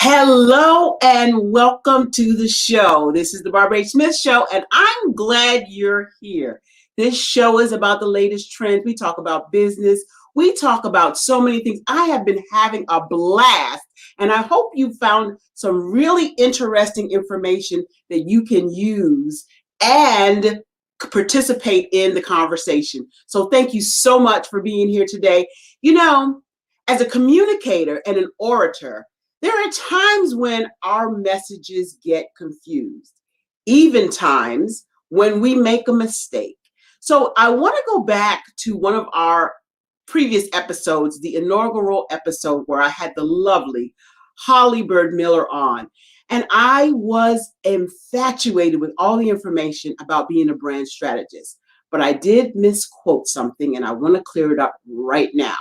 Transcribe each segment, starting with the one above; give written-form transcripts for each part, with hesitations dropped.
Hello and welcome to the show. This is the Barbara H. Smith Show, and I'm glad you're here. This show is about the latest trends. We talk about business. We talk about so many things. I have been having a blast, and I hope you found some really interesting information that you can use and participate in the conversation. So thank you so much for being here today. You know, as a communicator and an orator, there are times when our messages get confused, even times when we make a mistake. So I want to go back to one of our previous episodes, the inaugural episode where I had the lovely Holly Bird Miller on. And I was infatuated with all the information about being a brand strategist. But I did misquote something, and I want to clear it up right now.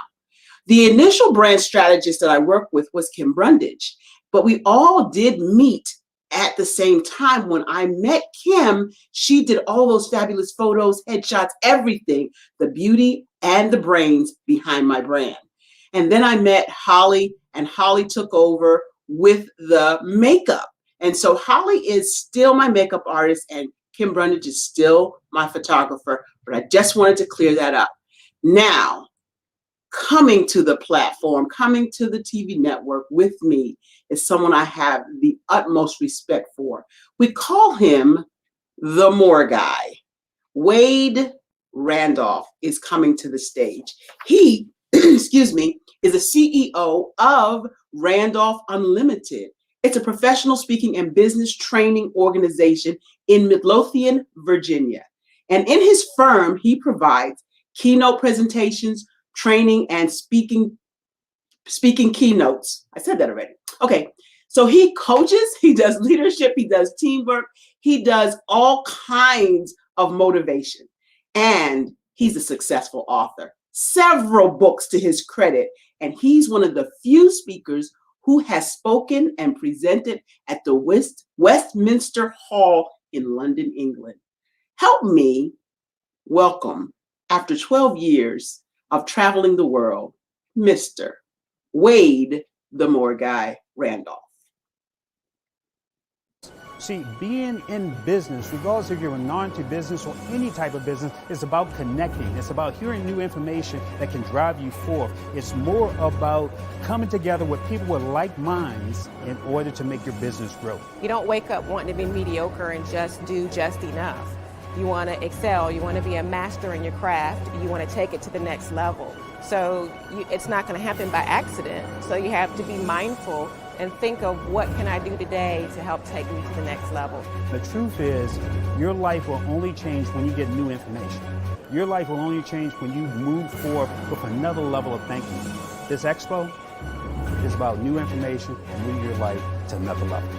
The initial brand strategist that I worked with was Kim Brundage, but we all did meet at the same time. When I met Kim, she did all those fabulous photos, headshots, everything, the beauty and the brains behind my brand. And then I met Holly, and Holly took over with the makeup. And so Holly is still my makeup artist, and Kim Brundage is still my photographer, but I just wanted to clear that up. Now, coming to the platform, coming to the TV network with me is someone I have the utmost respect for. We call him the More Guy. Wade Randolph is coming to the stage. He, excuse me, is the CEO of Randolph Unlimited. It's a professional speaking and business training organization in Midlothian, Virginia. And in his firm, he provides keynote presentations, training, and speaking keynotes. I said that already. Okay. So he coaches, he does leadership, he does teamwork, he does all kinds of motivation. And he's a successful author, several books to his credit. And he's one of the few speakers who has spoken and presented at the Westminster Hall in London, England. Help me welcome, after 12 years of traveling the world, Mr. Wade, the More Guy Randolph. See, being in business, regardless if you're a non-to-business or any type of business, is about connecting. It's about hearing new information that can drive you forth. It's more about coming together with people with like minds in order to make your business grow. You don't wake up wanting to be mediocre and just do just enough. You want to excel. You want to be a master in your craft. You want to take it to the next level. So it's not going to happen by accident. So you have to be mindful and think of what can I do today to help take me to the next level. The truth is, your life will only change when you get new information. Your life will only change when you move forward with another level of thinking. This expo is about new information and moving your life to another level.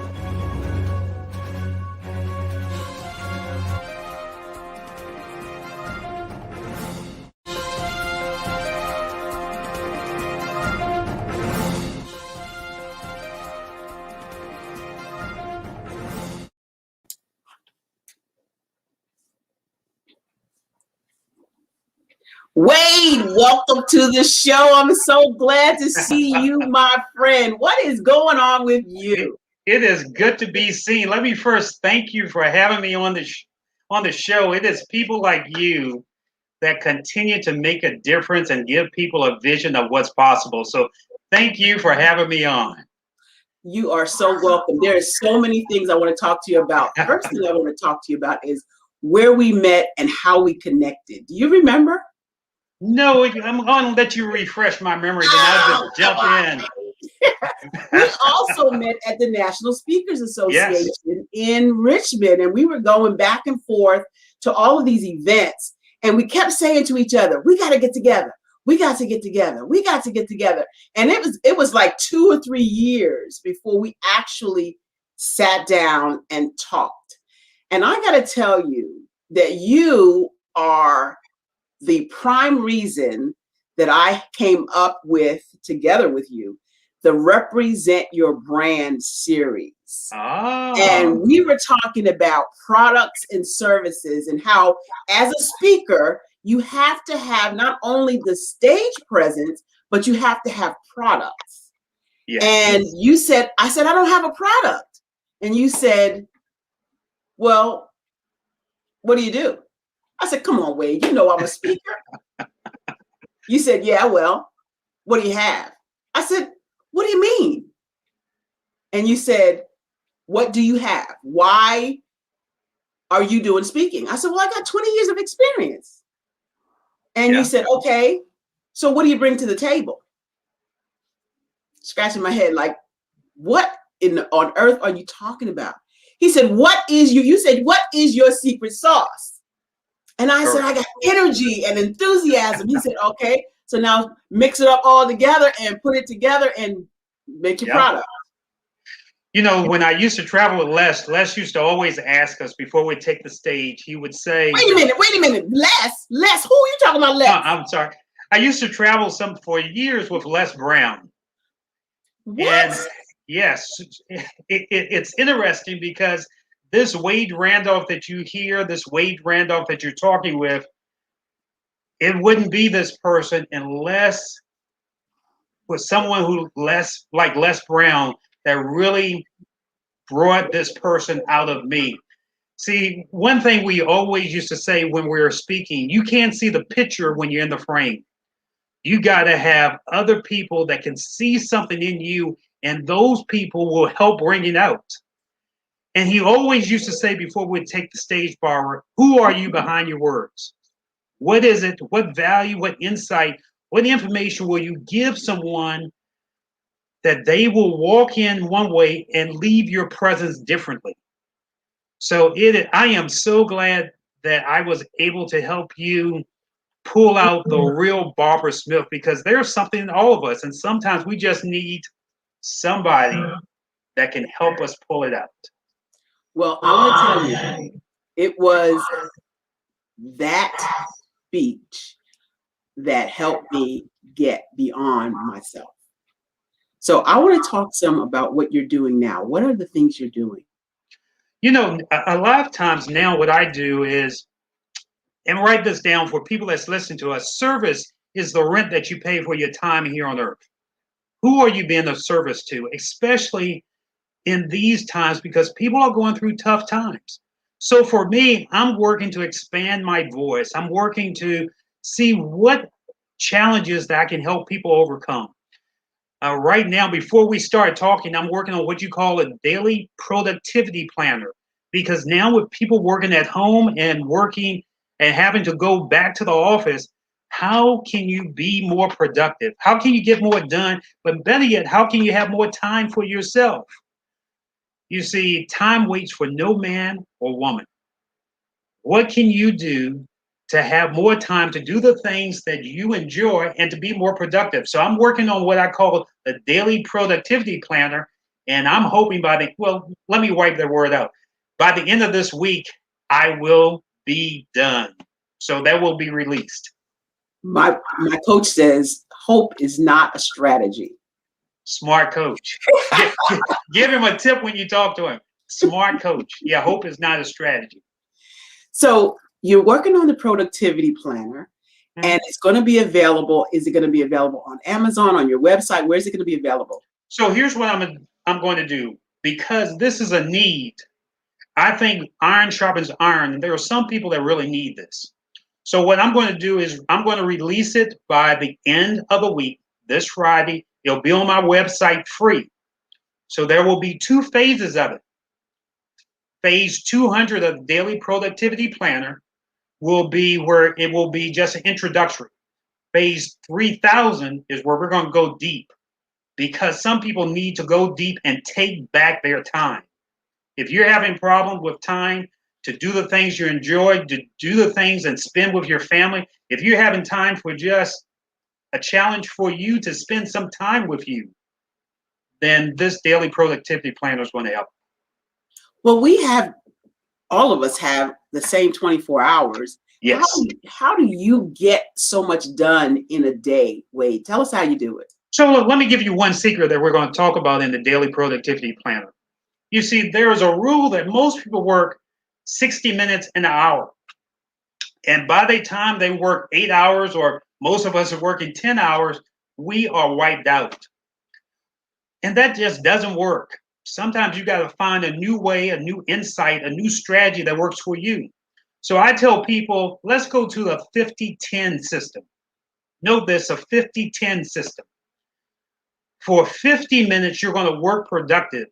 Wade, welcome to the show. I'm so glad to see you, my friend. What is going on with you? It is good to be seen. Let me first thank you for having me on the show. It is people like you that continue to make a difference and give people a vision of what's possible. So thank you for having me on. You are so welcome. There are so many things I want to talk to you about. First thing I want to talk to you about is where we met and how we connected. Do you remember? No, I'm going to let you refresh my memory, then I'll just jump in. We also met at the National Speakers Association in Richmond, and we were going back and forth to all of these events, and we kept saying to each other, we got to get together. We got to get together. We got to get together. And it was like 2 or 3 years before we actually sat down and talked. And I got to tell you that you are the prime reason that I came up with, together with you, the Represent Your Brand series. Oh. And we were talking about products and services and how, as a speaker, you have to have not only the stage presence, but you have to have products. Yes. And you said, I said, I don't have a product. And you said, well, what do you do? I said, come on, Wade, you know I'm a speaker. You said, yeah, well, what do you have? I said, what do you mean? And you said, what do you have? Why are you doing speaking? I said, well, I got 20 years of experience. And you said, okay, so what do you bring to the table? Scratching my head like, what on earth are you talking about? He said, you said, what is your secret sauce? And I said, I got energy and enthusiasm. He said, okay, so now mix it up all together and put it together and make your product. You know, when I used to travel with Les used to always ask us before we take the stage, he would say, wait a minute, Les, who are you talking about, Les? I'm sorry. I used to travel for years with Les Brown. What? And yes, it's interesting because this Wade Randolph that you hear, this Wade Randolph that you're talking with, it wouldn't be this person unless with someone who like Les Brown that really brought this person out of me. See, one thing we always used to say when we were speaking, you can't see the picture when you're in the frame. You got to have other people that can see something in you, and those people will help bring it out. And he always used to say before we'd take the stage, Barbara, who are you behind your words? What is it? What value, what insight, what information will you give someone that they will walk in one way and leave your presence differently? So I am so glad that I was able to help you pull out the real Barbara Smith, because there's something in all of us, and sometimes we just need somebody that can help us pull it out. Well, I want to tell you, it was that speech that helped me get beyond myself. So I want to talk some about what you're doing now. What are the things you're doing? You know, a lot of times now what I do is, and write this down for people that's listening to us, service is the rent that you pay for your time here on earth. Who are you being of service to, especially in these times, because people are going through tough times. So for me, I'm working to expand my voice. I'm working to see what challenges that I can help people overcome. Right now, before we start talking, I'm working on what you call a daily productivity planner, because now with people working at home and working and having to go back to the office, how can you be more productive? How can you get more done? But better yet, how can you have more time for yourself? You see, time waits for no man or woman. What can you do to have more time to do the things that you enjoy and to be more productive? So I'm working on what I call the daily productivity planner. And I'm hoping let me wipe that word out. By the end of this week, I will be done. So that will be released. My coach says hope is not a strategy. Smart coach. Give him a tip when you talk to him. Smart coach. Yeah, hope is not a strategy. So you're working on the productivity planner, and it's going to be available. Is it going to be available on Amazon, on your website? Where is it going to be available? So here's what I'm going to do, because this is a need. I think iron sharpens iron, and there are some people that really need this. So what I'm going to do is I'm going to release it by the end of the week, this Friday. It'll be on my website free. So there will be 2 phases of it. Phase 200 of Daily Productivity Planner will be where it will be just an introductory. Phase 3000 is where we're going to go deep, because some people need to go deep and take back their time. If you're having problems with time to do the things you enjoy, to do the things and spend with your family, if you're having time for just a challenge for you to spend some time with you, then this Daily Productivity Planner is going to help. Well, all of us have the same 24 hours. Yes. How do you get so much done in a day, Wade? Tell us how you do it. So let me give you one secret that we're going to talk about in the Daily Productivity Planner. You see, there is a rule that most people work 60 minutes an hour. And by the time they work 8 hours, or most of us are working 10 hours, we are wiped out. And that just doesn't work. Sometimes you got to find a new way, a new insight, a new strategy that works for you. So I tell people, let's go to the 50-10 system. Note this, a 50-10 system. For 50 minutes, you're going to work productive.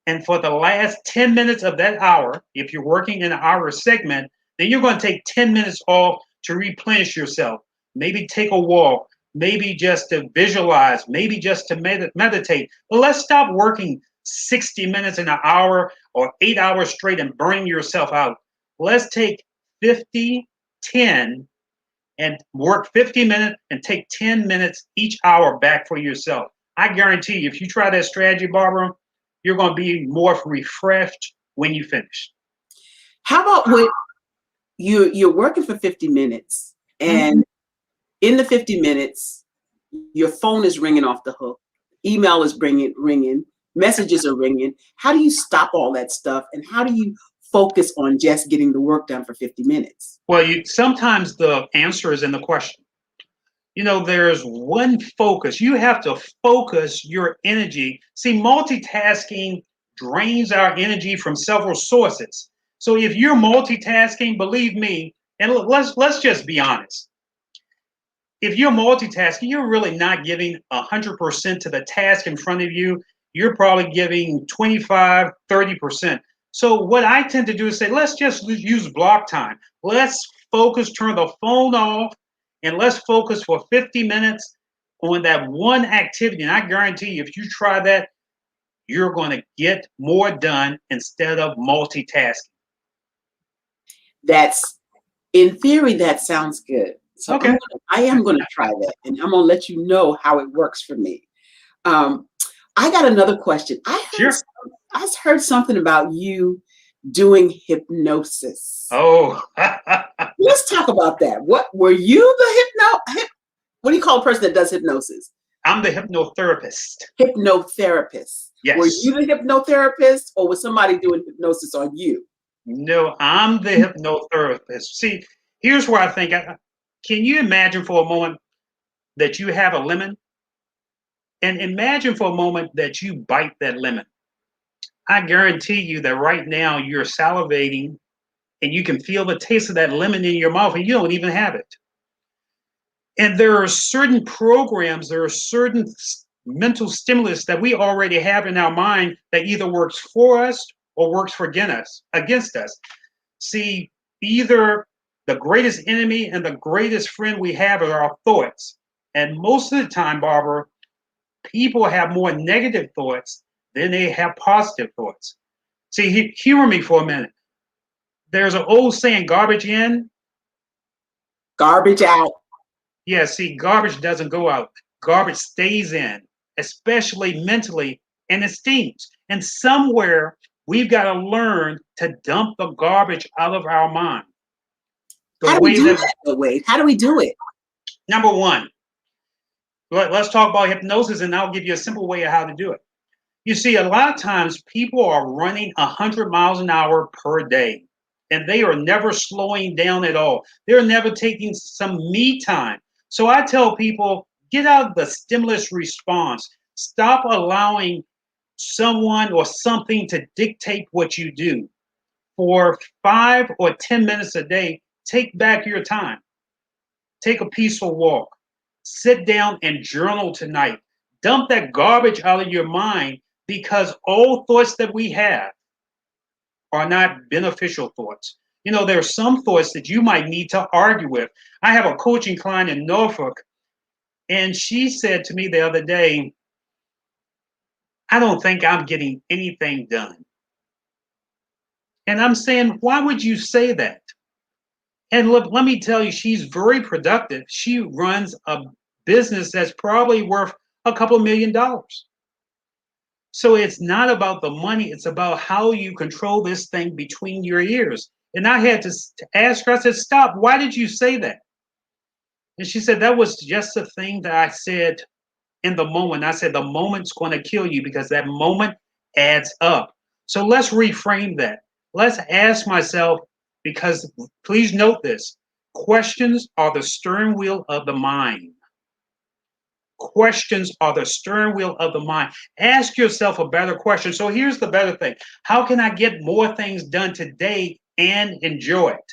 And for the last 10 minutes of that hour, if you're working in an hour segment, then you're going to take 10 minutes off to replenish yourself. Maybe take a walk, maybe just to visualize, maybe just to meditate. But let's stop working 60 minutes in an hour or 8 hours straight and burning yourself out. Let's take 50-10 and work 50 minutes and take 10 minutes each hour back for yourself. I guarantee you, if you try that strategy, Barbara, you're going to be more refreshed when you finish. How about when you're working for 50 minutes and in the 50 minutes, your phone is ringing off the hook, email is ringing, messages are ringing. How do you stop all that stuff? And how do you focus on just getting the work done for 50 minutes? Well, sometimes the answer is in the question. There's one focus. You have to focus your energy. See, multitasking drains our energy from several sources. So if you're multitasking, believe me, and let's just be honest. If you're multitasking, you're really not giving 100% to the task in front of you. You're probably giving 25, 30%. So what I tend to do is say, let's just use block time. Let's focus, turn the phone off, and let's focus for 50 minutes on that one activity. And I guarantee you, if you try that, you're going to get more done instead of multitasking. In theory, that sounds good. So okay. I am going to try that, and I'm going to let you know how it works for me. I got another question. I heard something about you doing hypnosis. Oh. Let's talk about that. What were you what do you call a person that does hypnosis? I'm the hypnotherapist. Hypnotherapist. Yes. Were you the hypnotherapist, or was somebody doing hypnosis on you? No, I'm the hypnotherapist. See, here's where I think, can you imagine for a moment that you have a lemon? And imagine for a moment that you bite that lemon. I guarantee you that right now you're salivating and you can feel the taste of that lemon in your mouth and you don't even have it. And there are certain programs, there are certain mental stimulus that we already have in our mind that either works for us or works against us. See, either the greatest enemy and the greatest friend we have are our thoughts. And most of the time, Barbara, people have more negative thoughts than they have positive thoughts. See, humor me for a minute. There's an old saying, garbage in, garbage out. Yeah, see, garbage doesn't go out. Garbage stays in, especially mentally, and it stings. And somewhere we've got to learn to dump the garbage out of our mind. How do we do that? How do we do it? Number one, let's talk about hypnosis, and I'll give you a simple way of how to do it. You see, a lot of times people are running 100 miles an hour per day, and they are never slowing down at all. They're never taking some me time. So I tell people, get out of the stimulus response. Stop allowing someone or something to dictate what you do. For 5 or 10 minutes a day, take back your time. Take a peaceful walk. Sit down and journal tonight. Dump that garbage out of your mind, because all thoughts that we have are not beneficial thoughts. There are some thoughts that you might need to argue with. I have a coaching client in Norfolk, and she said to me the other day, I don't think I'm getting anything done. And I'm saying, why would you say that? And look, let me tell you, she's very productive. She runs a business that's probably worth a couple $1 million. So it's not about the money. It's about how you control this thing between your ears. And I had to ask her, I said, stop, why did you say that? And she said, that was just the thing that I said in the moment. I said, the moment's going to kill you, because that moment adds up. So let's reframe that. Let's ask myself, because please note this, questions are the steering wheel of the mind. Questions are the steering wheel of the mind. Ask yourself a better question. So here's the better thing. How can I get more things done today and enjoy it?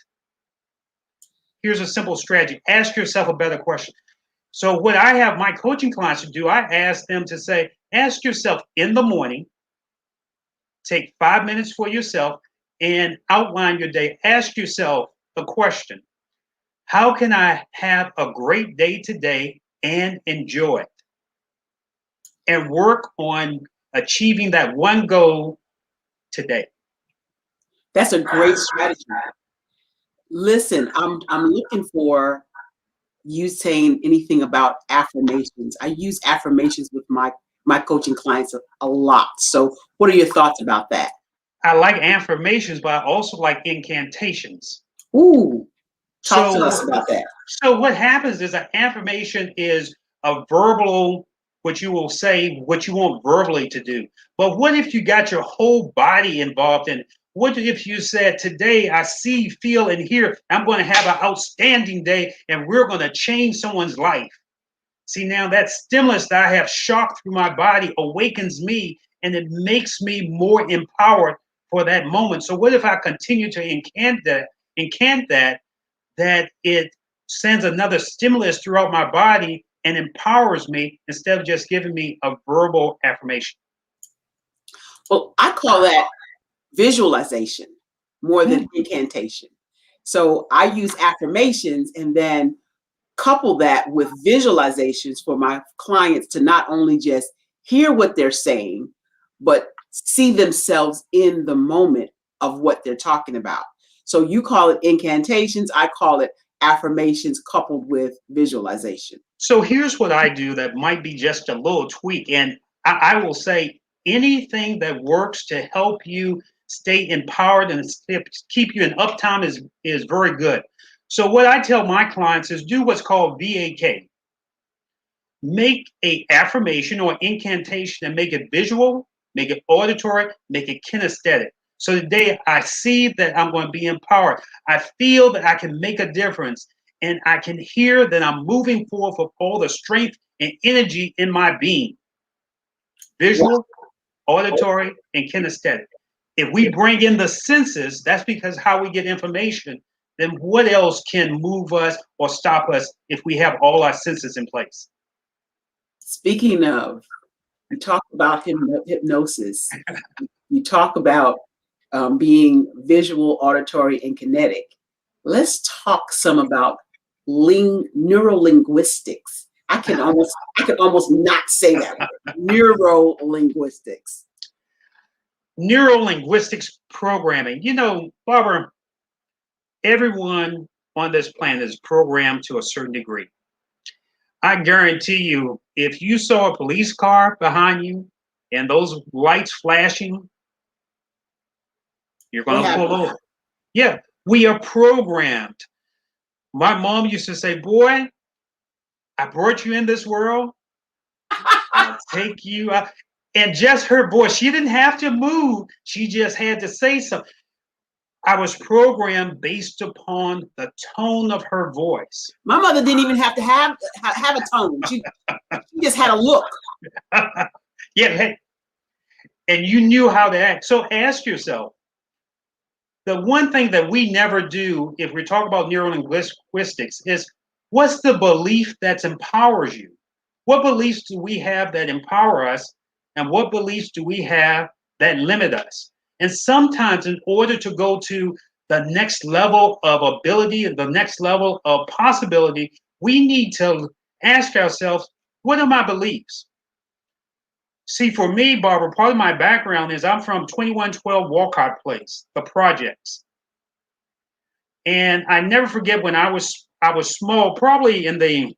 Here's a simple strategy. Ask yourself a better question. So what I have my coaching clients to do, I ask them to say, ask yourself in the morning, take 5 minutes for yourself and outline your day. Ask yourself a question. How can I have a great day today and enjoy it? And work on achieving that one goal today. That's a great strategy. Listen, I'm looking for you saying anything about affirmations. I use affirmations with my coaching clients a lot. So what are your thoughts about that? I like affirmations, but I also like incantations. Ooh, talk to So, us about that. so what happens is an affirmation is a verbal, what you will say, what you want verbally to do. But what if you got your whole body involved in it? What if you said, today I see, feel, and hear, I'm going to have an outstanding day and we're going to change someone's life. See, now that stimulus that I have shocked through my body awakens me and it makes me more empowered for that moment. So what if I continue to incant that it sends another stimulus throughout my body and empowers me instead of just giving me a verbal affirmation? Well, I call that visualization more than incantation. So I use affirmations and then couple that with visualizations for my clients to not only just hear what they're saying, but see themselves in the moment of what they're talking about. So you call it incantations, I call it affirmations coupled with visualization. So here's what I do that might be just a little tweak. And I will say anything that works to help you stay empowered and keep you in uptime is very good. So what I tell my clients is do what's called VAK. Make a affirmation or incantation and make it visual, make it auditory, make it kinesthetic. So today I see that I'm going to be empowered. I feel that I can make a difference. And I can hear that I'm moving forward with all the strength and energy in my being. Visual, auditory, and kinesthetic. If we bring in the senses, that's because how we get information, then what else can move us or stop us if we have all our senses in place? Speaking of, you talk about hypnosis. You talk about being visual, auditory, and kinetic. Let's talk some about neurolinguistics. I could almost not say that word. Neurolinguistics. Neurolinguistics programming. You know, Barbara, everyone on this planet is programmed to a certain degree. I guarantee you, if you saw a police car behind you and those lights flashing, you're going to pull over. Yeah, we are programmed. My mom used to say, boy, I brought you in this world. I'll take you out. And just her voice, she didn't have to move. She just had to say something. I was programmed based upon the tone of her voice. My mother didn't even have to have a tone. She just had a look. Yeah, and you knew how to act. So ask yourself, the one thing that we never do if we talk about neurolinguistics is what's the belief that empowers you? What beliefs do we have that empower us? And what beliefs do we have that limit us? And sometimes in order to go to the next level of ability, the next level of possibility, we need to ask ourselves, what are my beliefs? See, for me, Barbara, part of my background is I'm from 2112 Walcott Place, the projects. And I never forget when I was small, probably in the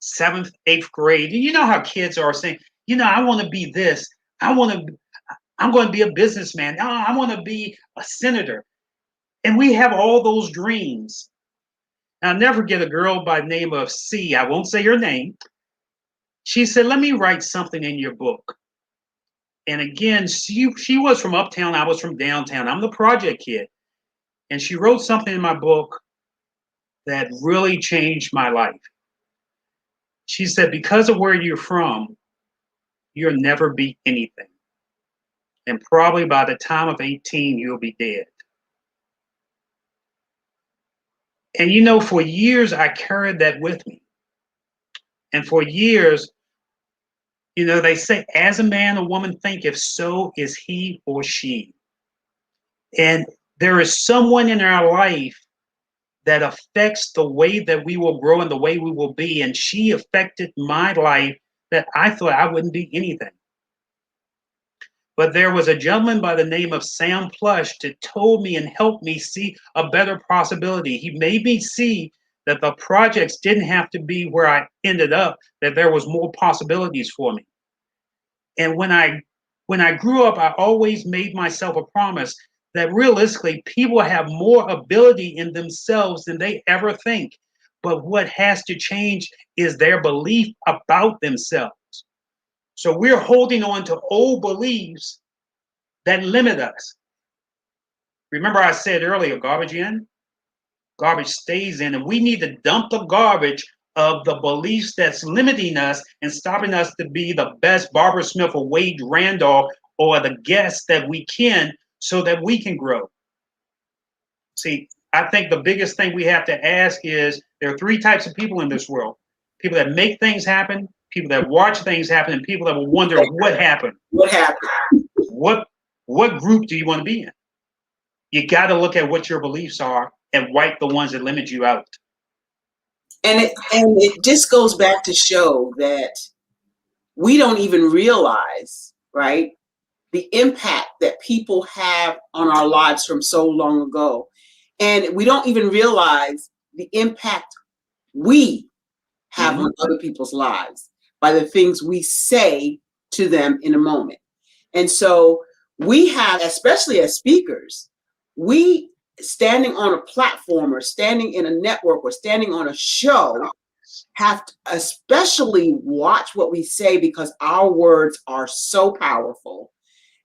7th, 8th grade. You know how kids are saying, you know, I want to be this. I'm going to be a businessman. Oh, I want to be a senator. And we have all those dreams. And I'll never forget a girl by the name of C. I won't say her name. She said, let me write something in your book. And again, she was from uptown. I was from downtown. I'm the project kid. And she wrote something in my book that really changed my life. She said, because of where you're from, you'll never be anything. And probably by the time of 18, you'll be dead. And you know, for years, I carried that with me. And for years, you know, they say, as a man or woman thinketh, so is he or she. And there is someone in our life that affects the way that we will grow and the way we will be. And she affected my life that I thought I wouldn't be anything. But there was a gentleman by the name of Sam Plush that told me and helped me see a better possibility. He made me see that the projects didn't have to be where I ended up, that there was more possibilities for me. And when I grew up, I always made myself a promise that realistically, people have more ability in themselves than they ever think. But what has to change is their belief about themselves. So we're holding on to old beliefs that limit us. Remember I said earlier, garbage in, garbage stays in, and we need to dump the garbage of the beliefs that's limiting us and stopping us to be the best Barbara Smith or Wade Randolph or the guests that we can so that we can grow. See, I think the biggest thing we have to ask is there are three types of people in this world. People that make things happen, people that watch things happen, and people that will wonder what happened. What happened? What group do you want to be in? You got to look at what your beliefs are and wipe the ones that limit you out. And it just goes back to show that we don't even realize, right, the impact that people have on our lives from so long ago. And we don't even realize the impact we have on other people's lives by the things we say to them in a moment. And so we have, especially as speakers, we standing on a platform or standing in a network or standing on a show have to especially watch what we say because our words are so powerful.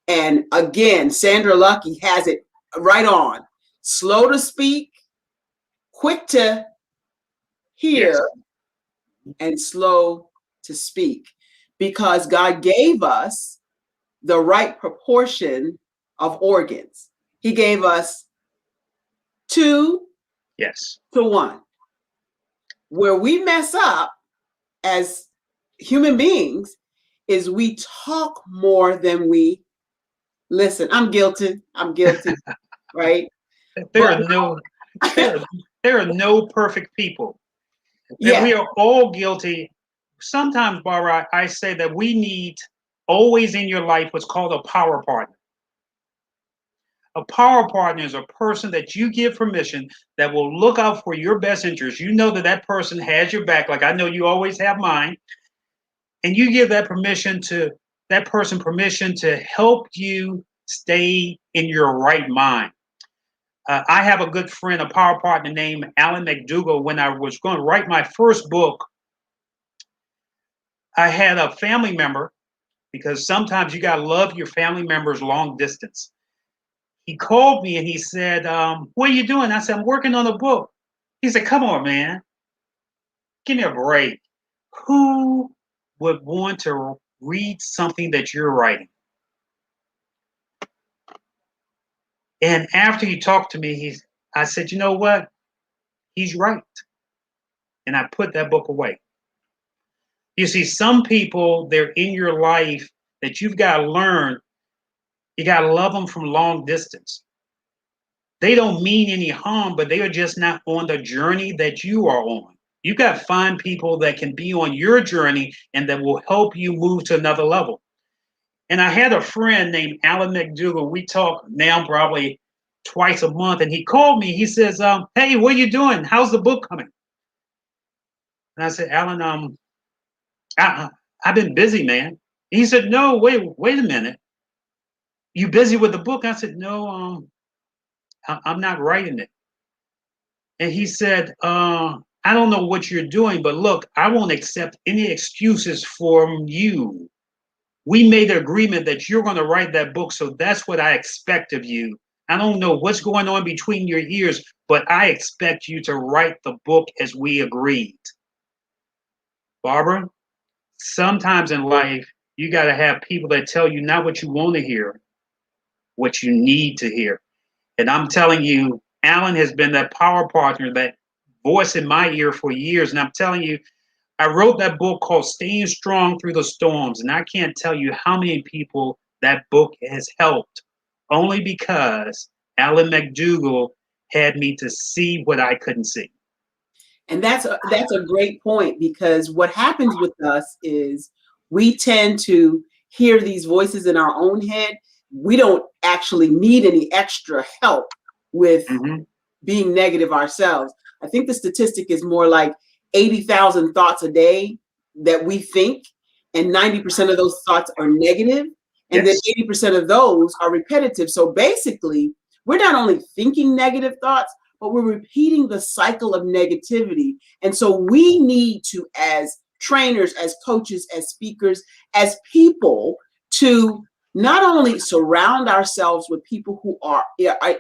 And again, Sandra Lucky has it right on. Slow to speak, quick to hear, and slow to speak. Because God gave us the right proportion of organs. He gave us 2 to 1. Where we mess up as human beings is we talk more than we listen. I'm guilty, right? There are no perfect people. Yeah. We are all guilty. Sometimes, Barbara, I say that we need always in your life what's called a power partner. A power partner is a person that you give permission that will look out for your best interest. You know that that person has your back, like I know you always have mine. And you give that person permission to help you stay in your right mind. I have a good friend, a power partner named Alan McDougall. When I was going to write my first book, I had a family member, because sometimes you got to love your family members long distance. He called me and he said, what are you doing? I said, I'm working on a book. He said, come on, man. Give me a break. Who would want to read something that you're writing? And after he talked to me, I said, you know what? He's right. And I put that book away. You see, some people, they're in your life that you've got to learn. You got to love them from long distance. They don't mean any harm, but they are just not on the journey that you are on. You got to find people that can be on your journey and that will help you move to another level. And I had a friend named Alan McDougall. We talk now probably twice a month. And he called me. He says, hey, what are you doing? How's the book coming? And I said, Alan, I've been busy, man. He said, no, wait a minute. You busy with the book? I said, no, I'm not writing it. And he said, I don't know what you're doing, but look, I won't accept any excuses from you. We made an agreement that you're going to write that book, so that's what I expect of you. I don't know what's going on between your ears, but I expect you to write the book as we agreed. Barbara, sometimes in life, you got to have people that tell you not what you want to hear, what you need to hear. And I'm telling you, Alan has been that power partner, that voice in my ear for years. And I'm telling you, I wrote that book called Staying Strong Through the Storms. And I can't tell you how many people that book has helped, only because Alan McDougall had me to see what I couldn't see. And that's a great point, because what happens with us is we tend to hear these voices in our own head. We don't actually need any extra help with being negative ourselves. I think the statistic is more like 80,000 thoughts a day that we think, and 90% of those thoughts are negative, and then 80% of those are repetitive. So basically, we're not only thinking negative thoughts, but we're repeating the cycle of negativity. And so we need to, as trainers, as coaches, as speakers, as people, to not only surround ourselves with people who are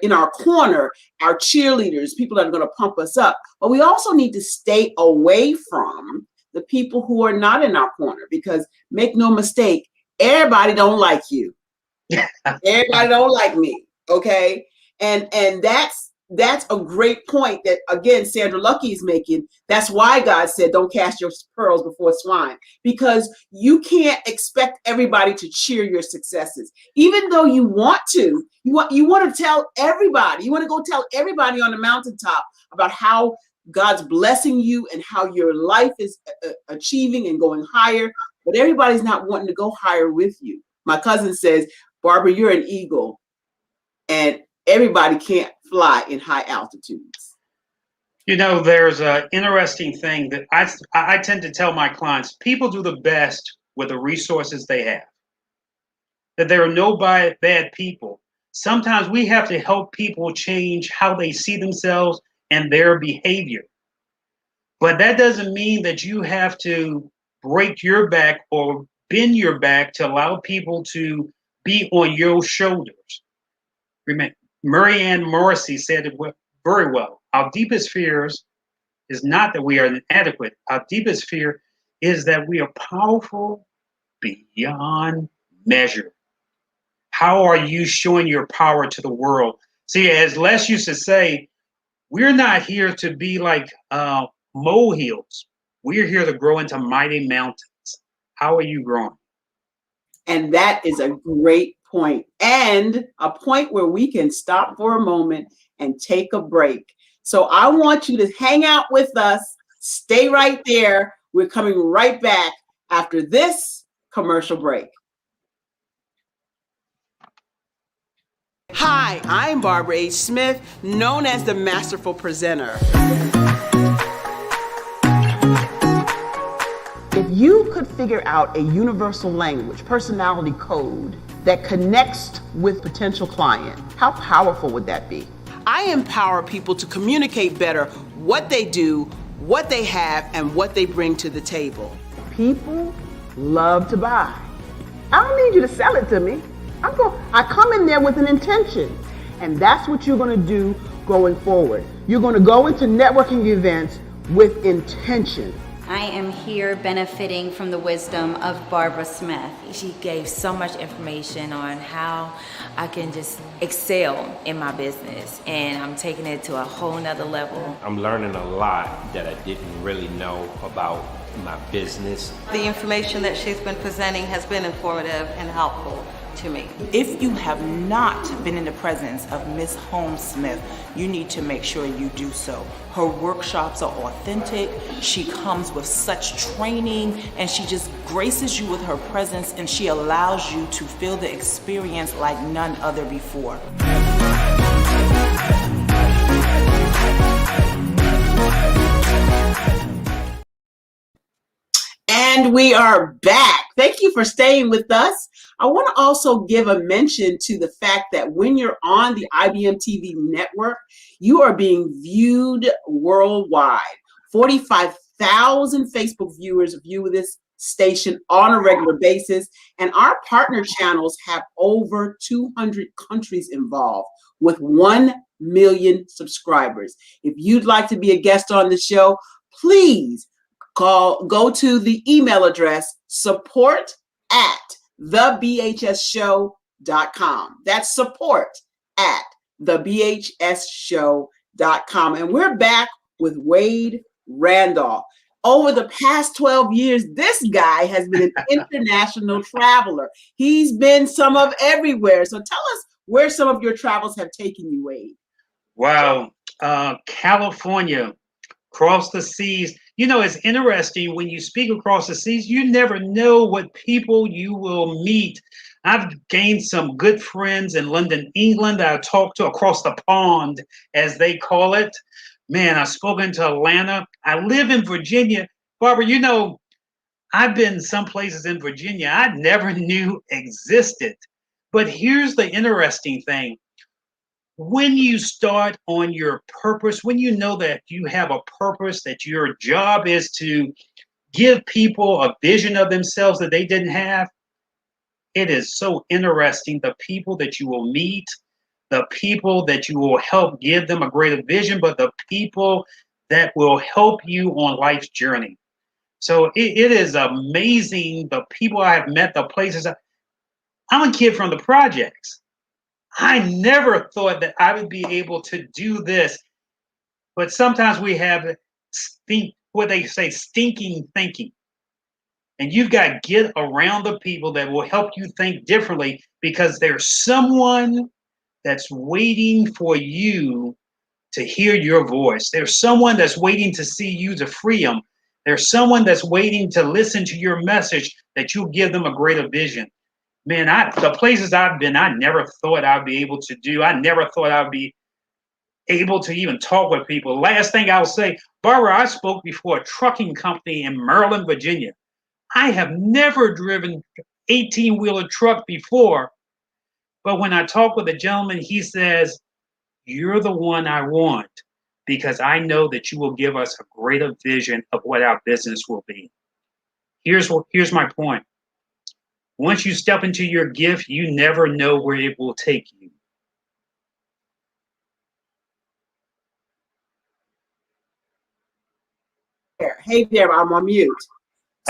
in our corner, our cheerleaders, people that are going to pump us up, but we also need to stay away from the people who are not in our corner, because make no mistake, everybody don't like you. Everybody don't like me. Okay. And that's a great point that, again, Sandra Lucky is making. That's why God said, don't cast your pearls before swine, because you can't expect everybody to cheer your successes. Even though you want to, you want to tell everybody, you want to go tell everybody on the mountaintop about how God's blessing you and how your life is achieving and going higher, but everybody's not wanting to go higher with you. My cousin says, Barbara, you're an eagle, and everybody can't fly in high altitudes. You know, there's an interesting thing that I tend to tell my clients: people do the best with the resources they have. That there are no bad people. Sometimes we have to help people change how they see themselves and their behavior. But that doesn't mean that you have to break your back or bend your back to allow people to be on your shoulders. Remember, Marianne Morrissey said it very well. Our deepest fears is not that we are inadequate. Our deepest fear is that we are powerful beyond measure. How are you showing your power to the world? See, as Les used to say, we're not here to be like molehills. We're here to grow into mighty mountains. How are you growing? And that is a great point, and a point where we can stop for a moment and take a break. So I want you to hang out with us. Stay right there. We're coming right back after this commercial break. Hi, I'm Barbara H. Smith, known as the Masterful Presenter. If you could figure out a universal language, personality code that connects with potential client, how powerful would that be? I empower people to communicate better what they do, what they have, and what they bring to the table. People love to buy. I don't need you to sell it to me. I come in there with an intention, and that's what you're going to do going forward. You're going to go into networking events with intention. I am here benefiting from the wisdom of Barbara Smith. She gave so much information on how I can just excel in my business, and I'm taking it to a whole nother level. I'm learning a lot that I didn't really know about my business. The information that she's been presenting has been informative and helpful to me. If you have not been in the presence of Ms. Holmes Smith, you need to make sure you do so. Her workshops are authentic. She comes with such training, and she just graces you with her presence, and she allows you to feel the experience like none other before. And we are back. Thank you for staying with us. I want to also give a mention to the fact that when you're on the IBM TV network, you are being viewed worldwide. 45,000 Facebook viewers view this station on a regular basis, and our partner channels have over 200 countries involved with 1 million subscribers. If you'd like to be a guest on the show, please Go to the email address support@thebhsshow.com. That's support@thebhsshow.com. And we're back with Wade Randolph. Over the past 12 years, this guy has been an international traveler. He's been some of everywhere. So tell us where some of your travels have taken you, Wade. Wow. California, across the seas. You know, it's interesting when you speak across the seas, you never know what people you will meet. I've gained some good friends in London, England, that I talked to across the pond, as they call it. Man, I've spoken to Atlanta. I live in Virginia. Barbara, you know, I've been some places in Virginia I never knew existed. But here's the interesting thing. When you start on your purpose, when you know that you have a purpose, that your job is to give people a vision of themselves that they didn't have, it is so interesting. The people that you will meet, the people that you will help give them a greater vision, but the people that will help you on life's journey. So it is amazing the people I have met, the places. I'm a kid from the projects. I never thought that I would be able to do this, but sometimes we have what they say, stinking thinking. And you've got to get around the people that will help you think differently, because there's someone that's waiting for you to hear your voice. There's someone that's waiting to see you to free them. There's someone that's waiting to listen to your message, that you'll give them a greater vision. Man, the places I've been, I never thought I'd be able to do. I never thought I'd be able to even talk with people. Last thing I'll say, Barbara, I spoke before a trucking company in Maryland, Virginia. I have never driven 18-wheeler truck before, but when I talk with a gentleman, he says, "You're the one I want, because I know that you will give us a greater vision of what our business will be." Here's my point. Once you step into your gift, you never know where it will take you. Hey there, I'm on mute.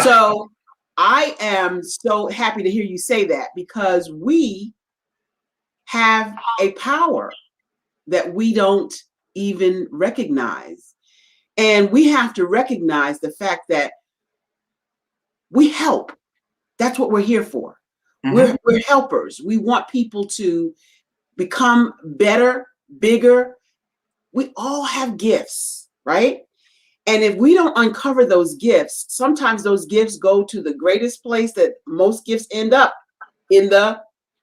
So I am so happy to hear you say that, because we have a power that we don't even recognize. And we have to recognize the fact that we help. That's what we're here for. Mm-hmm. We're helpers. We want people to become better, bigger. We all have gifts, right? And if we don't uncover those gifts, sometimes those gifts go to the greatest place that most gifts end up, in the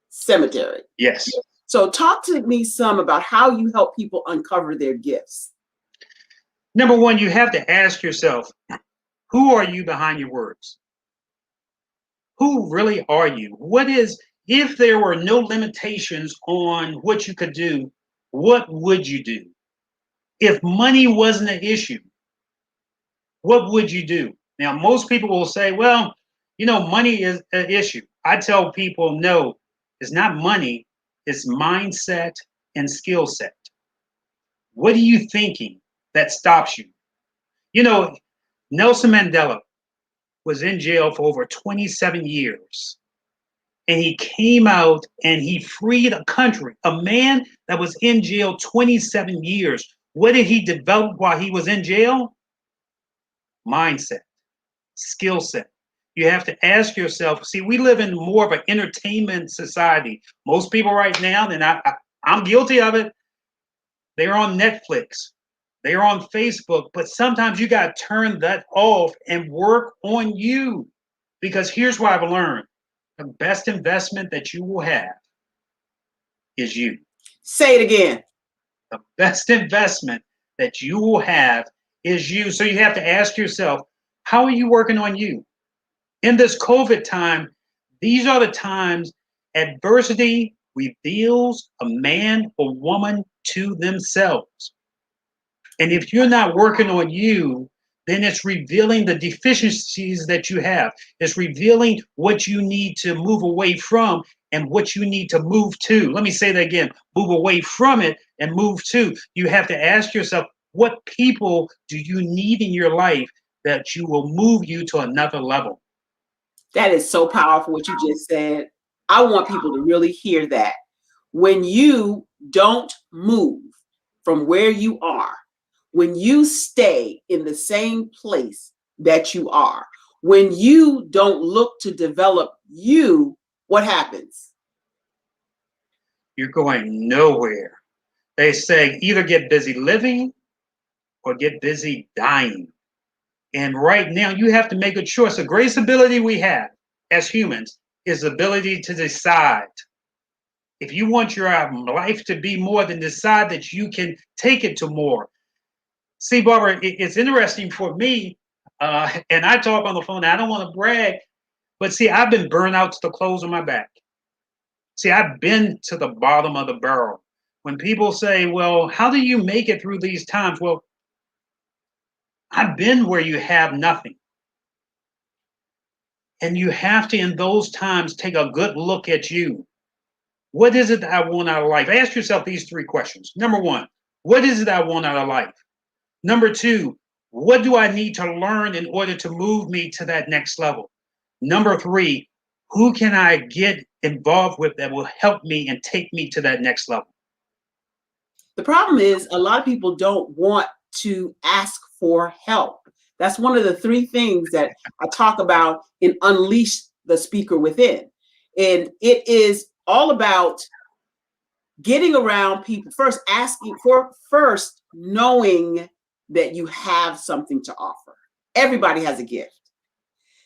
cemetery. Yes. So talk to me some about how you help people uncover their gifts. Number one, you have to ask yourself, who are you behind your words? Who really are you? If there were no limitations on what you could do, what would you do? If money wasn't an issue, what would you do? Now, most people will say, well, you know, money is an issue. I tell people, no, it's not money, it's mindset and skill set. What are you thinking that stops you? You know, Nelson Mandela was in jail for over 27 years. And he came out and he freed a country, a man that was in jail 27 years. What did he develop while he was in jail? Mindset, skill set. You have to ask yourself, see, we live in more of an entertainment society. Most people right now, and I'm guilty of it, they're on Netflix, they're on Facebook, but sometimes you got to turn that off and work on you. Because here's what I've learned. The best investment that you will have is you. Say it again. The best investment that you will have is you. So you have to ask yourself, how are you working on you? In this COVID time, these are the times adversity reveals a man or woman to themselves. And if you're not working on you, then it's revealing the deficiencies that you have. It's revealing what you need to move away from and what you need to move to. Let me say that again, move away from it and move to. You have to ask yourself, what people do you need in your life that you will move you to another level. That is so powerful what you just said. I want people to really hear that. When you don't move from where you are, when you stay in the same place that you are, when you don't look to develop you, what happens? You're going nowhere. They say either get busy living or get busy dying. And right now, you have to make a choice. The greatest ability we have as humans is the ability to decide. If you want your life to be more, than decide that you can take it to more. See, Barbara, it's interesting for me, and I talk on the phone. I don't want to brag, but see, I've been burned out to the clothes on my back. See, I've been to the bottom of the barrel. When people say, well, how do you make it through these times? Well, I've been where you have nothing. And you have to, in those times, take a good look at you. What is it that I want out of life? Ask yourself these three questions. Number one, what is it I want out of life? Number two, what do I need to learn in order to move me to that next level? Number three, who can I get involved with that will help me and take me to that next level? The problem is a lot of people don't want to ask for help. That's one of the three things that I talk about in Unleash the Speaker Within. And it is all about getting around people, first knowing that you have something to offer. Everybody has a gift.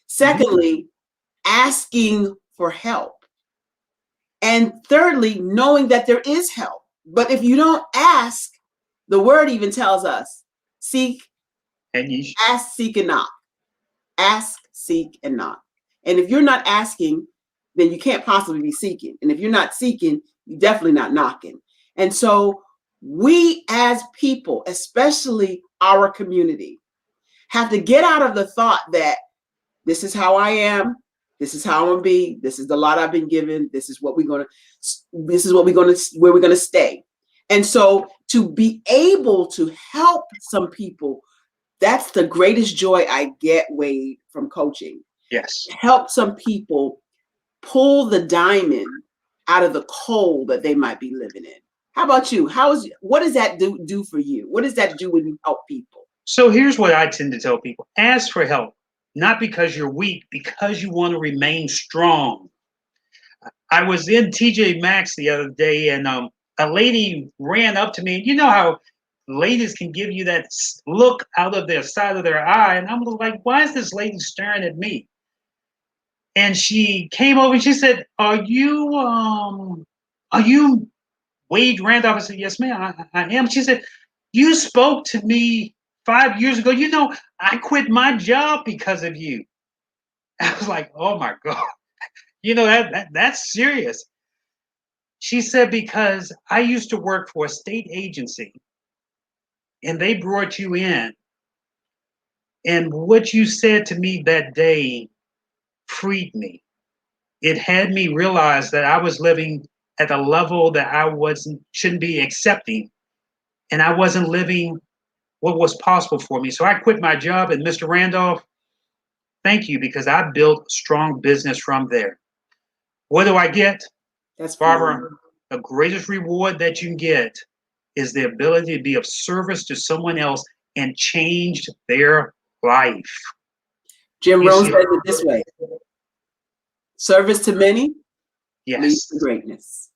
Secondly, asking for help. And thirdly, knowing that there is help. But if you don't ask, the word even tells us, seek, And you ask, seek, and knock. Ask, seek, and knock. And if you're not asking, then you can't possibly be seeking. And if you're not seeking, you're definitely not knocking. And so we as people, especially our community, have to get out of the thought that this is how I am, this is how I'm gonna be, this is the lot I've been given, where we're gonna stay. And so to be able to help some people, that's the greatest joy I get, Wade, from coaching. Yes. Help some people pull the diamond out of the coal that they might be living in. How about you? What does that do for you? What does that do when you help people? So here's what I tend to tell people. Ask for help, not because you're weak, because you want to remain strong. I was in TJ Maxx the other day, and a lady ran up to me. You know how ladies can give you that look out of their side of their eye, and I'm like, why is this lady staring at me? And she came over and she said, are you Wade Randolph? I said, yes, ma'am, I am. She said, you spoke to me 5 years ago. You know, I quit my job because of you. I was like, oh my God. You know, that's serious. She said, because I used to work for a state agency and they brought you in. And what you said to me that day freed me. It had me realize that I was living at a level that I shouldn't be accepting. And I wasn't living what was possible for me. So I quit my job. And Mr. Randolph, thank you, because I built a strong business from there. What do I get? That's Barbara, the greatest reward that you can get is the ability to be of service to someone else and change their life. Jim Rohn says it this way: service to many leads to greatness.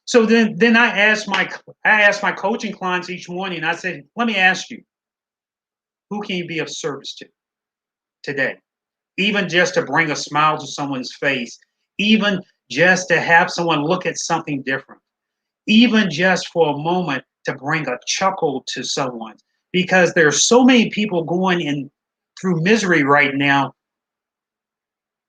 So then I ask my coaching clients each morning, I said, let me ask you, who can you be of service to today? Even just to bring a smile to someone's face, even just to have someone look at something different, even just for a moment to bring a chuckle to someone, because there's so many people going in through misery right now.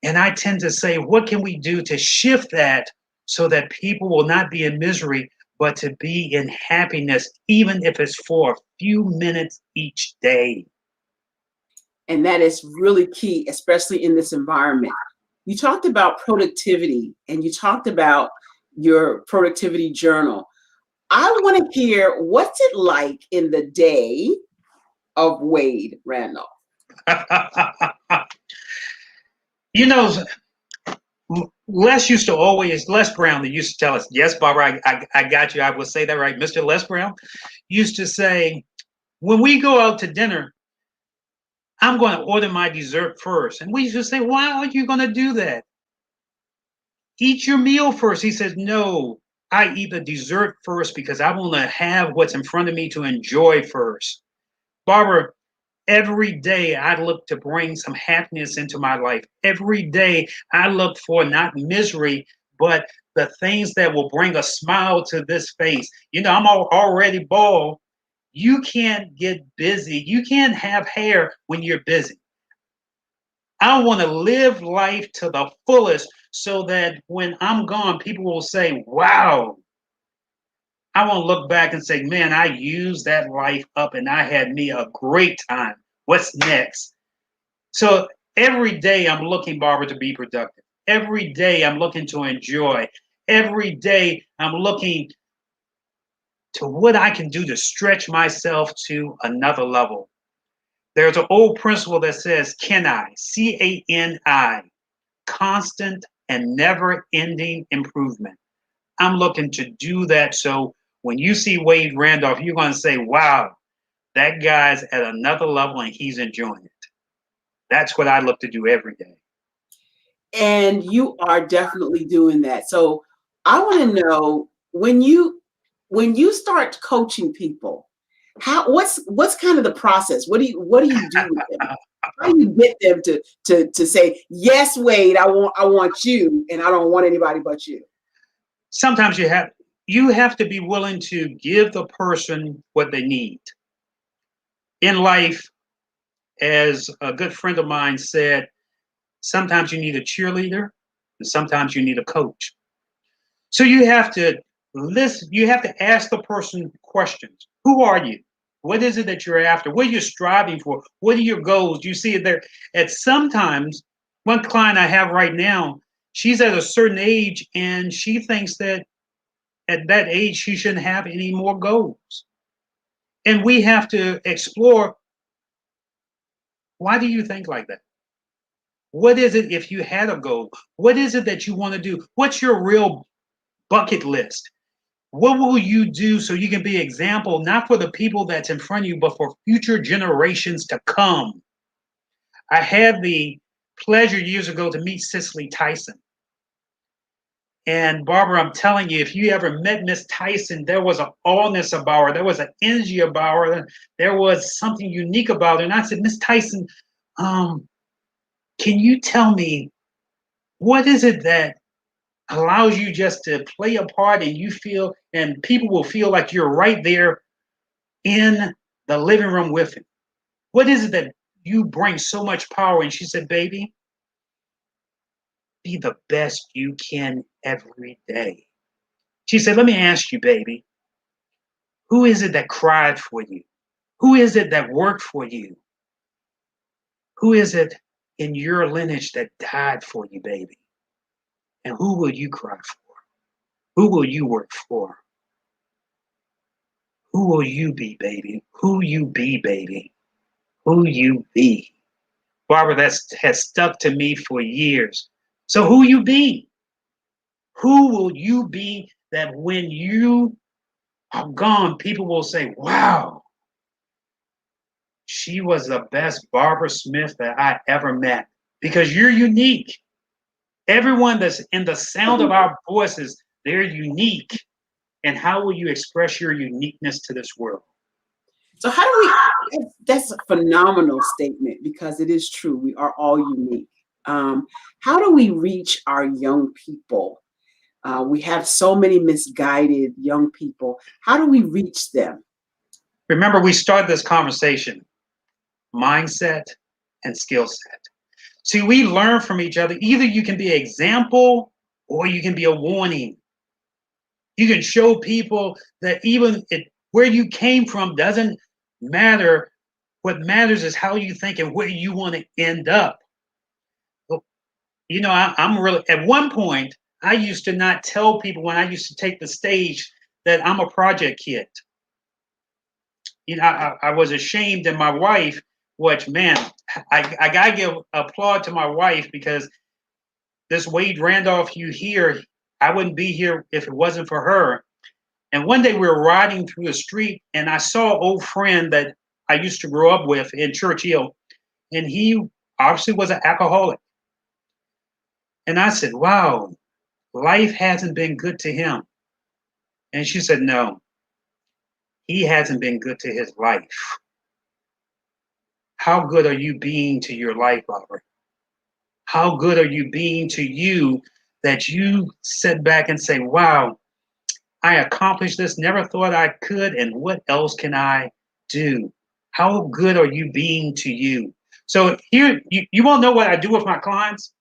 And I tend to say, what can we do to shift that so that people will not be in misery, but to be in happiness, even if it's for a few minutes each day? And that is really key, especially in this environment. You talked about productivity and you talked about your productivity journal. I want to hear, what's it like in the day of Wade Randolph? You know, Les Brown, that used to tell us, yes, Barbara, I got you. I will say that right. Mr. Les Brown used to say, when we go out to dinner, I'm going to order my dessert first. And we used to say, why are you going to do that? Eat your meal first. He says, no, I eat the dessert first because I want to have what's in front of me to enjoy first. Barbara, every day I look to bring some happiness into my life. Every day I look for not misery, but the things that will bring a smile to this face. You know, I'm already bald. You can't get busy. You can't have hair when you're busy. I want to live life to the fullest so that when I'm gone, people will say, wow. I want to look back and say, man, I used that life up and I had me a great time. What's next? So every day I'm looking, Barbara, to be productive. Every day I'm looking to enjoy. Every day I'm looking to what I can do to stretch myself to another level. There's an old principle that says, CANI, constant and never-ending improvement. I'm looking to do that. So when you see Wade Randolph, you're going to say, wow, that guy's at another level and he's enjoying it. That's what I look to do every day. And you are definitely doing that. So I want to know, when you start coaching people, what's kind of the process? What do you do with them? How do you get them to say, yes, Wade, I want you, and I don't want anybody but you? Sometimes you have to be willing to give the person what they need. In life, as a good friend of mine said, sometimes you need a cheerleader and sometimes you need a coach. So you have to listen, you have to ask the person questions. Who are you? What is it that you're after? What are you striving for? What are your goals? You see it there. At sometimes, one client I have right now, she's at a certain age and she thinks that at that age she shouldn't have any more goals. And we have to explore, why do you think like that? What is it, if you had a goal? What is it that you want to do? What's your real bucket list? What will you do so you can be an example, not for the people that's in front of you, but for future generations to come? I had the pleasure years ago to meet Cicely Tyson. And Barbara, I'm telling you, if you ever met Miss Tyson, there was an allness about her. There was an energy about her. There was something unique about her. And I said, Miss Tyson, can you tell me, what is it that allows you just to play a part and you feel, and people will feel like you're right there in the living room with him? What is it that you bring so much power? And she said, baby, be the best you can every day. She said, let me ask you, baby, who is it that cried for you? Who is it that worked for you? Who is it in your lineage that died for you, baby? And who will you cry for? Who will you work for? Who will you be, baby? Who you be, baby? Who you be? Barbara, that has stuck to me for years. So who you be? Who will you be that when you are gone, people will say, wow, she was the best Barbara Smith that I ever met? Because you're unique. Everyone that's in the sound of our voices, they're unique. And how will you express your uniqueness to this world? So how do we, that's a phenomenal statement, because it is true. We are all unique. How do we reach our young people? We have so many misguided young people. How do we reach them? Remember, we started this conversation, mindset and skill set. See, we learn from each other. Either you can be an example or you can be a warning. You can show people that even where you came from doesn't matter. What matters is how you think and where you want to end up. You know, I'm really, at one point, I used to not tell people when I used to take the stage that I'm a project kid. You know, I was ashamed, and my wife, which, man, I gotta give applaud to my wife because this Wade Randolph you hear, I wouldn't be here if it wasn't for her. And one day we were riding through the street and I saw an old friend that I used to grow up with in Churchill, and he obviously was an alcoholic. And I said, wow, life hasn't been good to him. And she said, no, he hasn't been good to his life. How good are you being to your life, Barbara? How good are you being to you that you sit back and say, wow, I accomplished this, never thought I could, and what else can I do? How good are you being to you? So here, you won't know what I do with my clients,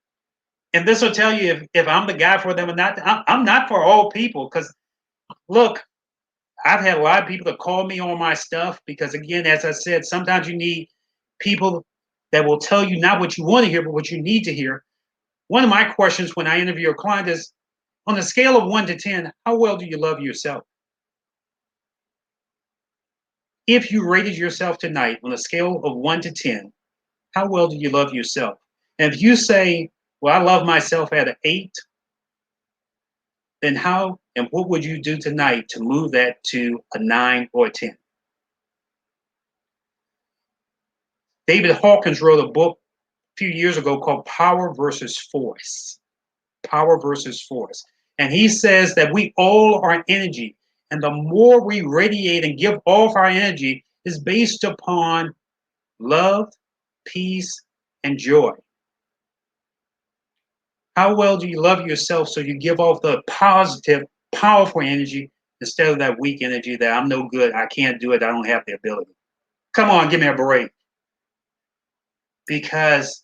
and this will tell you if I'm the guy for them or not. I'm not for all people because, look, I've had a lot of people that call me on my stuff because, again, as I said, sometimes you need people that will tell you not what you want to hear, but what you need to hear. One of my questions when I interview a client is, on a scale of 1 to 10, how well do you love yourself? If you rated yourself tonight on a scale of 1 to 10, how well do you love yourself? And if you say, well, I love myself at an 8, then how and what would you do tonight to move that to a 9 or a 10? David Hawkins wrote a book a few years ago called Power versus Force. Power versus Force. And he says that we all are energy. And the more we radiate and give off our energy is based upon love, peace, and joy. How well do you love yourself so you give off the positive, powerful energy instead of that weak energy that I'm no good, I can't do it, I don't have the ability? Come on, give me a break. Because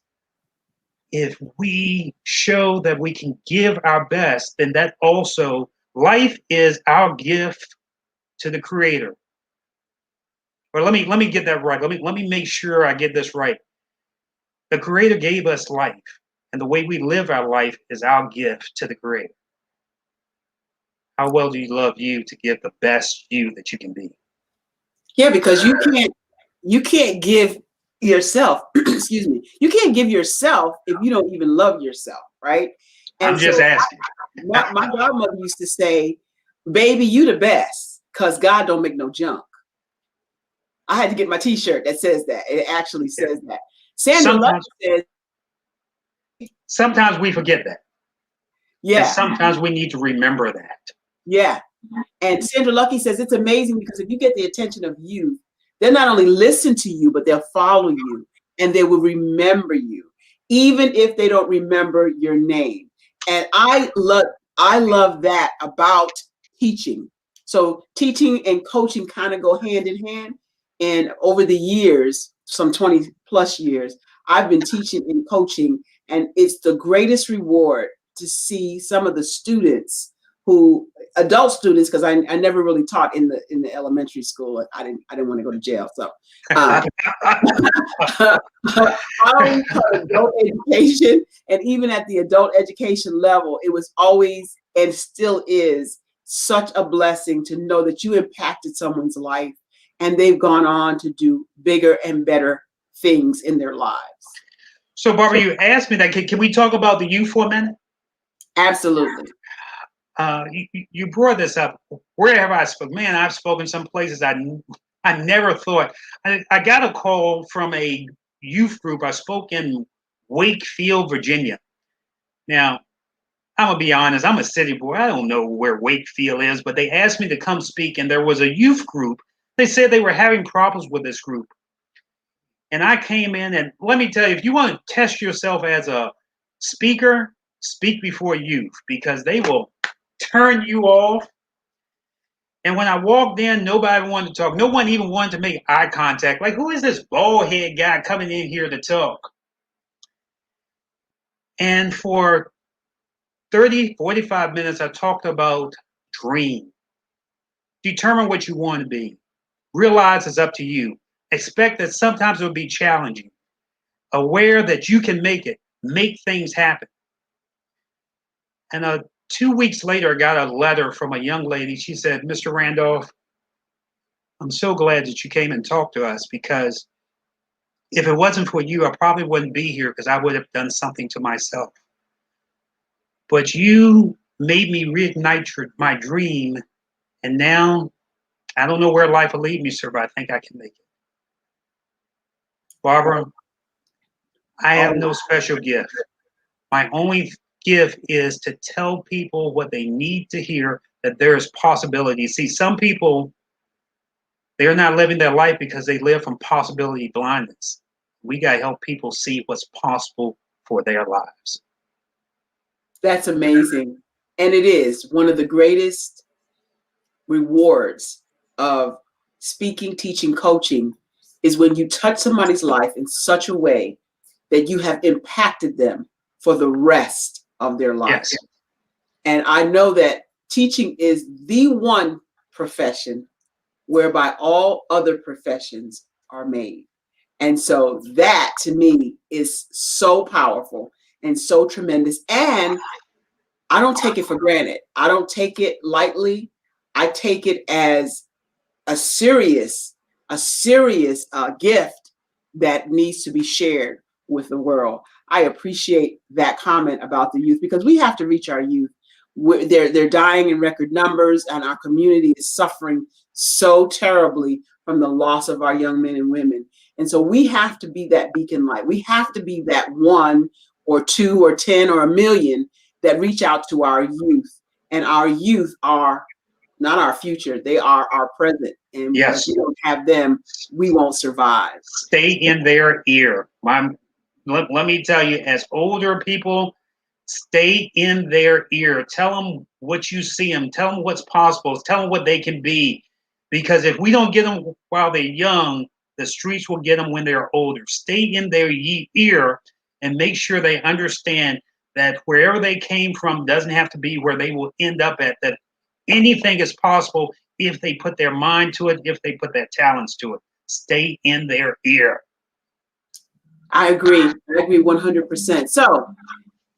if we show that we can give our best, then that also, life is our gift to the Creator. Or let me get that right. Let me make sure I get this right. The Creator gave us life, and the way we live our life is our gift to the Creator. How well do you love you to give the best you that you can be? Yeah, because you can't give yourself, excuse me, you can't give yourself if you don't even love yourself, right? I'm And just so asking. my godmother used to say, baby, you the best, because God don't make no junk. I had to get my t-shirt that says that. It actually says that. Sandra Luck says, sometimes we forget that. yeah. And sometimes we need to remember that. Yeah. And Sandra Lucky says it's amazing because if you get the attention of youth, they'll not only listen to you, but they'll follow you and they will remember you, even if they don't remember your name. And I love that about teaching. So teaching and coaching kind of go hand in hand. And over the years, some 20 plus years, I've been teaching and coaching, and it's the greatest reward to see some of the students who adult students, because I never really taught in the elementary school. I didn't want to go to jail. So I only taught adult education, and even at the adult education level, it was always and still is such a blessing to know that you impacted someone's life and they've gone on to do bigger and better things in their lives. So Barbara, you asked me that. Can we talk about the youth for a minute? Absolutely. You brought this up. Where have I spoken? Man, I've spoken some places I never thought. I got a call from a youth group. I spoke in Wakefield, Virginia. Now, I'm going to be honest. I'm a city boy. I don't know where Wakefield is, but they asked me to come speak, and there was a youth group. They said they were having problems with this group. And I came in, and let me tell you, if you want to test yourself as a speaker, speak before youth, because they will turn you off. And when I walked in, nobody wanted to talk. No one even wanted to make eye contact. Like, who is this bald head guy coming in here to talk? And for 30, 45 minutes, I talked about dream. Determine what you want to be. Realize it's up to you. Expect that sometimes it will be challenging. Aware that you can make it. Make things happen. And 2 weeks later, I got a letter from a young lady. She said, Mr. Randolph, I'm so glad that you came and talked to us because if it wasn't for you, I probably wouldn't be here because I would have done something to myself. But you made me reignite my dream, and now I don't know where life will lead me, sir, but I think I can make it. Barbara, I have no special gift. My only gift is to tell people what they need to hear, that there's possibility. See, some people, they're not living their life because they live from possibility blindness. We got to help people see what's possible for their lives. That's amazing. And it is one of the greatest rewards of speaking, teaching, coaching is when you touch somebody's life in such a way that you have impacted them for the rest of their life. Yes. And I know that teaching is the one profession whereby all other professions are made. And so that to me is so powerful and so tremendous. And I don't take it for granted. I don't take it lightly. I take it as a serious gift that needs to be shared with the world. I appreciate that comment about the youth because we have to reach our youth. They're dying in record numbers, and our community is suffering so terribly from the loss of our young men and women. And so we have to be that beacon light. We have to be that 1 or 2 or 10 or 1,000,000 that reach out to our youth. And our youth are not our future, they are our present. And yes, if we don't have them, we won't survive. Stay in their ear. Let me tell you, as older people, stay in their ear. Tell them what you see them. Tell them what's possible. Tell them what they can be. Because if we don't get them while they're young, the streets will get them when they're older. Stay in their ear and make sure they understand that wherever they came from doesn't have to be where they will end up at, that anything is possible if they put their mind to it, if they put their talents to it. Stay in their ear. I agree 100%. So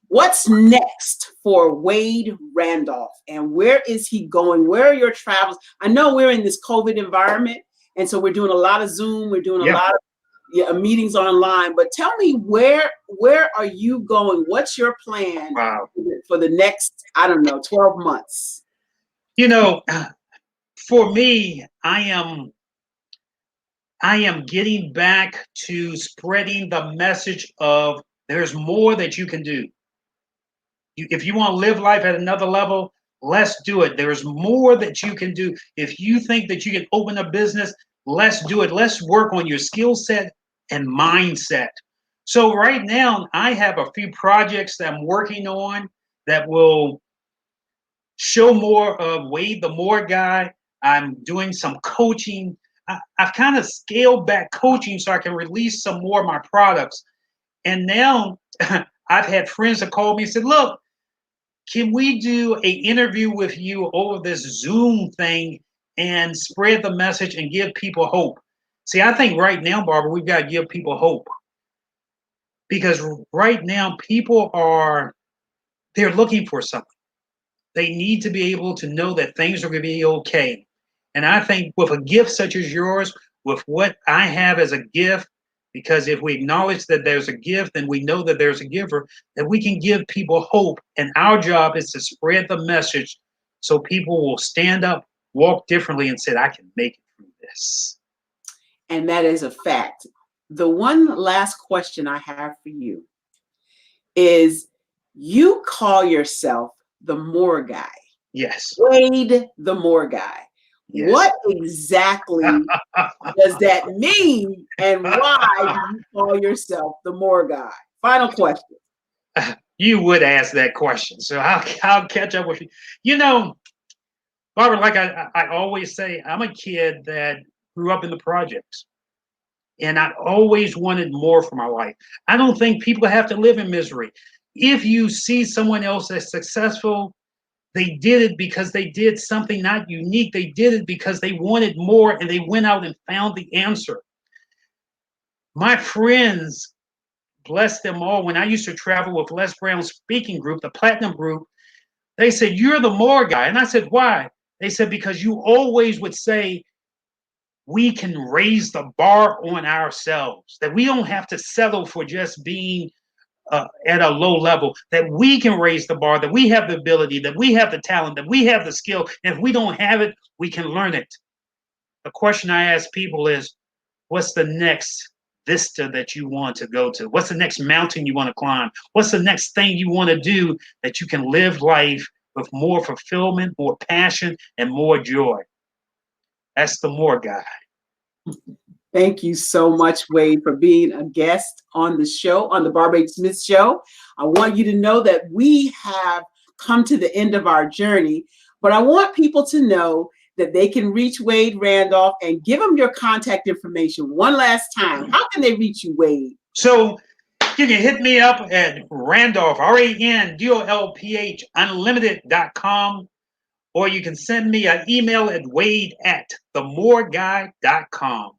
what's next for Wade Randolph, and where is he going? Where are your travels? I know we're in this COVID environment, and so we're doing a lot of Zoom. We're doing a lot of meetings online. But tell me, where are you going? What's your plan for the next, 12 months? For me, I am getting back to spreading the message of there's more that you can do. If you want to live life at another level, let's do it. There's more that you can do. If you think that you can open a business, let's do it. Let's work on your skill set and mindset. So right now, I have a few projects that I'm working on that will show more of Wade the More guy. I'm doing some coaching. I've kind of scaled back coaching so I can release some more of my products. And now I've had friends that called me and said, look, can we do an interview with you over this Zoom thing and spread the message and give people hope? See, I think right now, Barbara, we've got to give people hope. Because right now, people they're looking for something. They need to be able to know that things are going to be okay. And I think with a gift such as yours, with what I have as a gift, because if we acknowledge that there's a gift, then we know that there's a giver, that we can give people hope. And our job is to spread the message so people will stand up, walk differently, and say, I can make it through this. And that is a fact. The one last question I have for you is, you call yourself the More guy. Yes. Wade the More guy. Yes. What exactly does that mean, and why do you call yourself the More guy? Final question. You would ask that question, so I'll catch up with you. You know, Barbara, like I always say, I'm a kid that grew up in the projects, and I always wanted more for my life. I don't think people have to live in misery. If you see someone else that's successful, they did it because they did something not unique. They did it because they wanted more, and they went out and found the answer. My friends, bless them all, when I used to travel with Les Brown's speaking group, the Platinum Group, they said, you're the More guy. And I said, why? They said, because you always would say, we can raise the bar on ourselves, that we don't have to settle for just being at a low level, that we can raise the bar, that we have the ability, that we have the talent, that we have the skill. And if we don't have it, we can learn it. The question I ask people is, what's the next vista that you want to go to? What's the next mountain you want to climb? What's the next thing you want to do that you can live life with more fulfillment, more passion, and more joy? That's the More Guy. Thank you so much, Wade, for being a guest on the show, on the Barbara H. Smith Show. I want you to know that we have come to the end of our journey, but I want people to know that they can reach Wade Randolph, and give them your contact information one last time. How can they reach you, Wade? So you can hit me up at Randolph, RANDOLPH, unlimited.com, or you can send me an email at wade@themoreguy.com.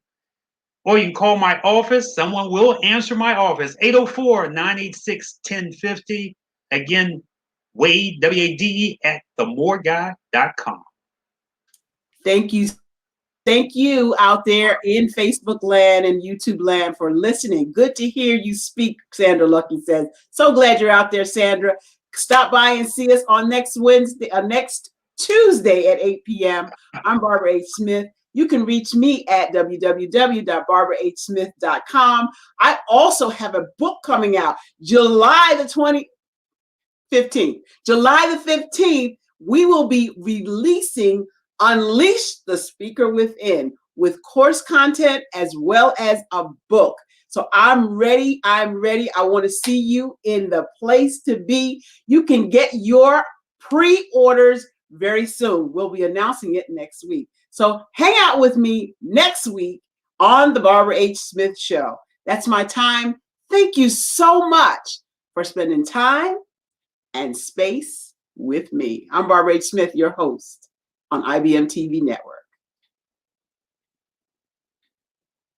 Or you can call my office. Someone will answer my office, 804-986-1050. Again, Wade, W-A-D-E, at themoreguy.com. Thank you. Thank you out there in Facebook land and YouTube land for listening. Good to hear you speak, Sandra Lucky says. So glad you're out there, Sandra. Stop by and see us on next Tuesday at 8 p.m. I'm Barbara H. Smith. You can reach me at www.barbarahsmith.com. I also have a book coming out July the 15th. July the 15th, we will be releasing Unleash the Speaker Within with course content as well as a book. So I'm ready. I want to see you in the place to be. You can get your pre-orders very soon. We'll be announcing it next week. So hang out with me next week on the Barbara H. Smith Show. That's my time. Thank you so much for spending time and space with me. I'm Barbara H. Smith, your host on IBM TV Network.